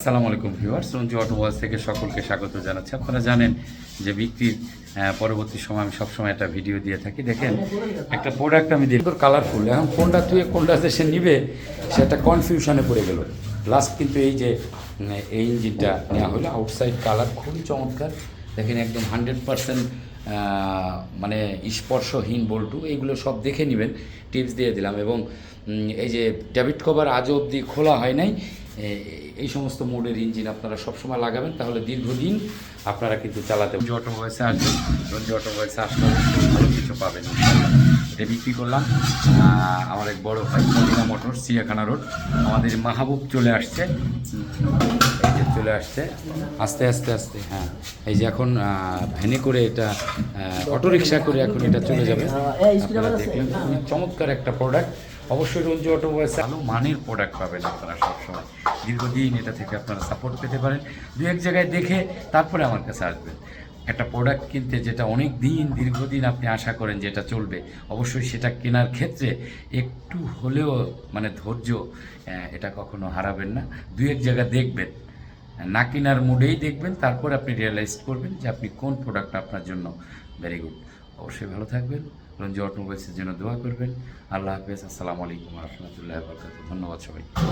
আসসালামু আলাইকুম viewers, Ranju automobiles থেকে সকলকে স্বাগত জানাচ্ছি। আপনারা জানেন যে বিক্রির পরবর্তী সময় আমি সবসময় একটা ভিডিও দিয়ে থাকি। দেখেন একটা প্রোডাক্ট আমি দিই কালারফুল, এখন কোনটা তুই কোনটা সে নিবে সেটা কনফিউশনে পড়ে গেল। লাস্ট কিন্তু এই যে এই ইঞ্জিনটা নেওয়া হলো, আউটসাইড কালার খুবই চমৎকার। দেখেন একদম 100% মানে স্পর্শহীন বল্টু, এইগুলো সব দেখে নেবেন, টিপস দিয়ে দিলাম। এবং এই যে ডেবিট কভার আজও অবধি খোলা হয় নাই। এই সমস্ত মোডের ইঞ্জিন আপনারা সবসময় লাগাবেন, তাহলে দীর্ঘদিন আপনারা কিন্তু চালাতে। রঞ্জু অটোমোবাইলসে আসবেন, রঞ্জু অটোমোবাইলসে আসলে ভালো কিছু পাবেন। এটা বিক্রি করলাম আমার এক বড় ভাই, মদিনা মোটর, সিয়াখানা রোড। আমাদের মাহবুব চলে আসছে, এই যে চলে আসছে আস্তে আস্তে আস্তে। হ্যাঁ, এই যে এখন ভ্যানে করে এটা অটোরিকশা করে এখন এটা চলে যাবে। আপনারা দেখলেন খুবই চমৎকার একটা প্রোডাক্ট। অবশ্যই রঞ্জু অটোমোবাইলস ভালো মানের প্রোডাক্ট পাবেন আপনারা সবসময়। দীর্ঘদিন এটা থেকে আপনারা সাপোর্ট পেতে পারেন। দু এক জায়গায় দেখে তারপরে আমার কাছে আসবেন। একটা প্রোডাক্ট কিনতে যেটা অনেক দিন দীর্ঘদিন আপনি আশা করেন যেটা চলবে, অবশ্যই সেটা কেনার ক্ষেত্রে একটু হলেও মানে ধৈর্য এটা কখনো হারাবেন না। দু এক জায়গা দেখবেন, না কেনার মুডেই দেখবেন, তারপর আপনি রিয়েলাইজ করবেন যে আপনি কোন প্রোডাক্টটা আপনার জন্য ভেরি গুড। অবশ্যই ভালো থাকবেন, রঞ্জু অটোমোবাইলসের জন্য দোয়া করবেন। আল্লাহ হাফেজ, আসসালামু আলাইকুম রহমতুল্লাহ বরকাতুহু। ধন্যবাদ সবাই।